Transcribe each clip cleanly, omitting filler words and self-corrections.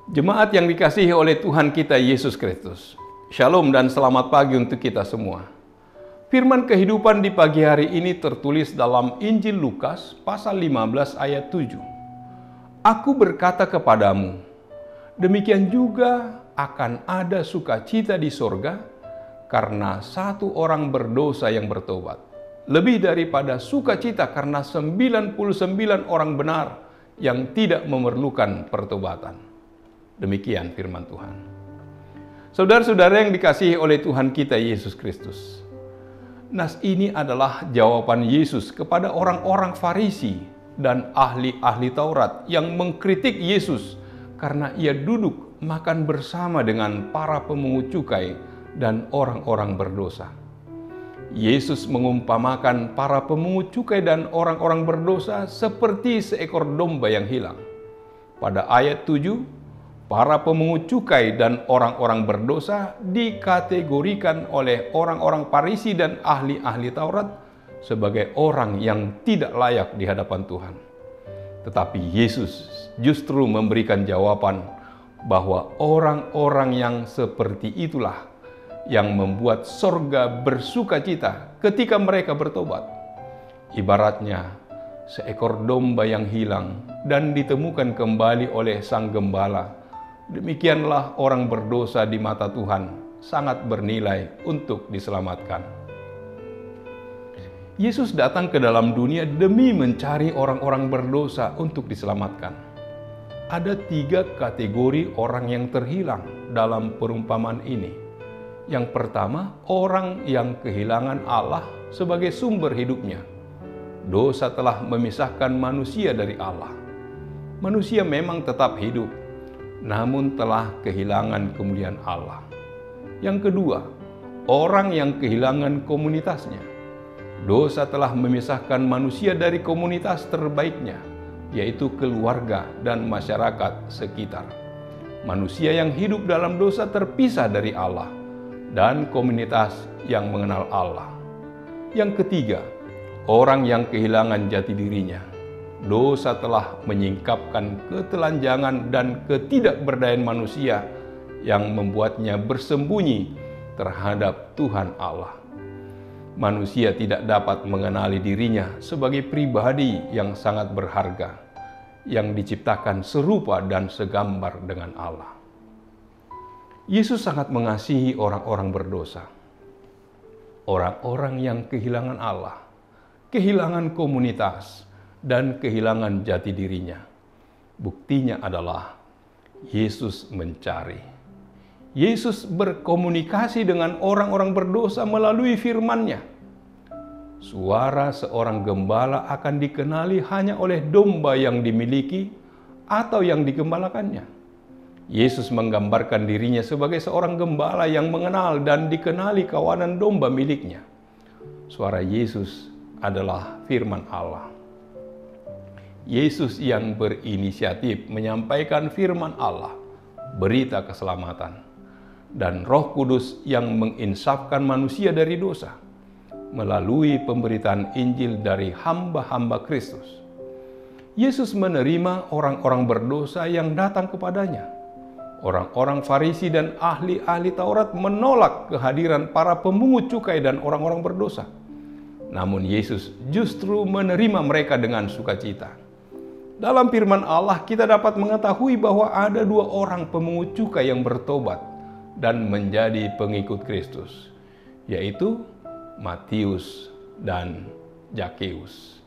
Jemaat yang dikasihi oleh Tuhan kita Yesus Kristus, Shalom dan selamat pagi untuk kita semua. Firman kehidupan di pagi hari ini tertulis dalam Injil Lukas pasal 15 ayat 7. Aku berkata kepadamu, demikian juga akan ada sukacita di sorga karena satu orang berdosa yang bertobat, lebih daripada sukacita karena 99 orang benar yang tidak memerlukan pertobatan. Demikian firman Tuhan. Saudara-saudara yang dikasihi oleh Tuhan kita Yesus Kristus, nas ini adalah jawaban Yesus kepada orang-orang Farisi dan ahli-ahli Taurat yang mengkritik Yesus karena ia duduk makan bersama dengan para pemungut cukai dan orang-orang berdosa. Yesus mengumpamakan para pemungut cukai dan orang-orang berdosa seperti seekor domba yang hilang. Pada ayat 7, para pemungut cukai dan orang-orang berdosa dikategorikan oleh orang-orang Farisi dan ahli-ahli Taurat sebagai orang yang tidak layak di hadapan Tuhan. Tetapi Yesus justru memberikan jawaban bahwa orang-orang yang seperti itulah yang membuat sorga bersukacita ketika mereka bertobat. Ibaratnya seekor domba yang hilang dan ditemukan kembali oleh sang gembala. Demikianlah orang berdosa di mata Tuhan sangat bernilai untuk diselamatkan. Yesus datang ke dalam dunia demi mencari orang-orang berdosa untuk diselamatkan. Ada 3 kategori orang yang terhilang dalam perumpamaan ini. Yang pertama, orang yang kehilangan Allah sebagai sumber hidupnya. Dosa telah memisahkan manusia dari Allah. Manusia memang tetap hidup, namun telah kehilangan kemuliaan Allah. Yang kedua, orang yang kehilangan komunitasnya. Dosa telah memisahkan manusia dari komunitas terbaiknya, yaitu keluarga dan masyarakat sekitar. Manusia yang hidup dalam dosa terpisah dari Allah dan komunitas yang mengenal Allah. Yang ketiga, orang yang kehilangan jati dirinya. Dosa telah menyingkapkan ketelanjangan dan ketidakberdayaan manusia yang membuatnya bersembunyi terhadap Tuhan Allah. Manusia tidak dapat mengenali dirinya sebagai pribadi yang sangat berharga, yang diciptakan serupa dan segambar dengan Allah. Yesus sangat mengasihi orang-orang berdosa, orang-orang yang kehilangan Allah, kehilangan komunitas, dan kehilangan jati dirinya. Buktinya adalah Yesus mencari. Yesus berkomunikasi dengan orang-orang berdosa melalui firman-Nya. Suara seorang gembala akan dikenali hanya oleh domba yang dimiliki atau yang digembalakannya. Yesus menggambarkan dirinya sebagai seorang gembala yang mengenal dan dikenali kawanan domba miliknya. Suara Yesus adalah firman Allah. Yesus yang berinisiatif menyampaikan firman Allah, berita keselamatan, dan Roh Kudus yang menginsafkan manusia dari dosa melalui pemberitaan Injil dari hamba-hamba Kristus. Yesus menerima orang-orang berdosa yang datang kepadanya. Orang-orang Farisi dan ahli-ahli Taurat menolak kehadiran para pemungut cukai dan orang-orang berdosa. Namun Yesus justru menerima mereka dengan sukacita. Dalam firman Allah kita dapat mengetahui bahwa ada 2 orang pemungut cukai yang bertobat dan menjadi pengikut Kristus, yaitu Matius dan Zakeus.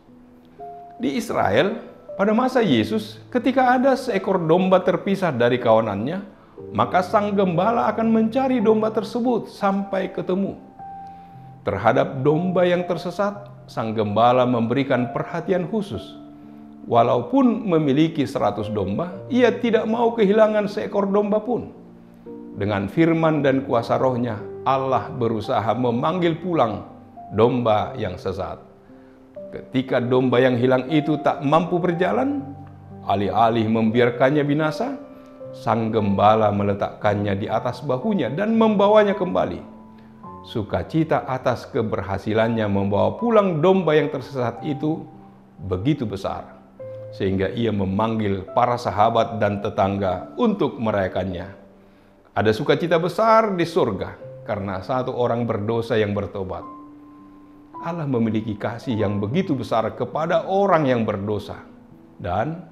Di Israel, pada masa Yesus, ketika ada seekor domba terpisah dari kawanannya, maka sang gembala akan mencari domba tersebut sampai ketemu. Terhadap domba yang tersesat, sang gembala memberikan perhatian khusus. Walaupun memiliki 100 domba, ia tidak mau kehilangan seekor domba pun. Dengan firman dan kuasa Roh-Nya, Allah berusaha memanggil pulang domba yang sesat. Ketika domba yang hilang itu tak mampu berjalan, alih-alih membiarkannya binasa, sang gembala meletakkannya di atas bahunya dan membawanya kembali. Sukacita atas keberhasilannya membawa pulang domba yang tersesat itu begitu besar. sehingga ia memanggil para sahabat dan tetangga untuk merayakannya. Ada sukacita besar di surga karena satu orang berdosa yang bertobat. Allah memiliki kasih yang begitu besar kepada orang yang berdosa, dan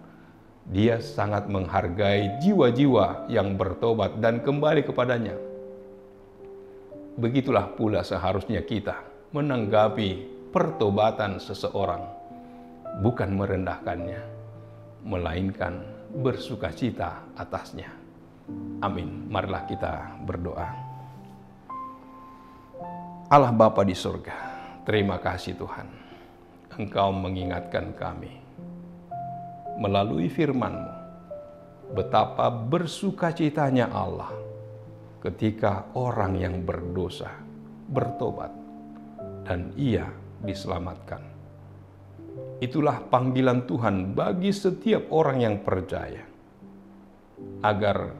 Dia sangat menghargai jiwa-jiwa yang bertobat dan kembali kepadanya. Begitulah pula seharusnya kita menanggapi pertobatan seseorang, bukan merendahkannya, melainkan bersukacita atasnya. Amin. Marilah kita berdoa. Allah Bapa di surga, terima kasih Tuhan, Engkau mengingatkan kami melalui firman-Mu betapa bersukacitanya Allah ketika orang yang berdosa bertobat dan ia diselamatkan. Itulah panggilan Tuhan bagi setiap orang yang percaya, agar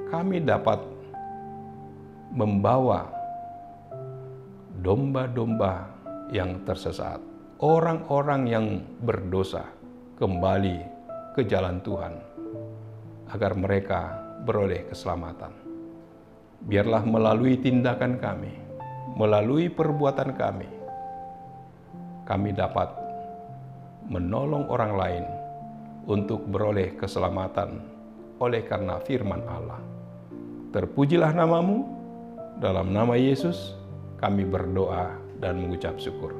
kami dapat membawa domba-domba yang tersesat, orang-orang yang berdosa kembali ke jalan Tuhan, agar mereka beroleh keselamatan. Biarlah melalui tindakan kami, melalui perbuatan kami dapat menolong orang lain untuk beroleh keselamatan oleh karena firman Allah. Terpujilah nama-Mu, dalam nama Yesus kami berdoa dan mengucap syukur.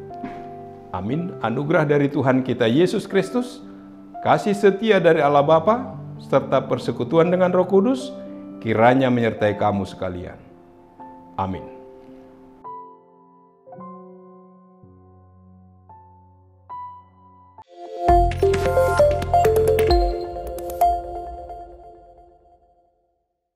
Amin. Anugerah dari Tuhan kita Yesus Kristus, kasih setia dari Allah Bapa, serta persekutuan dengan Roh Kudus, kiranya menyertai kamu sekalian. Amin.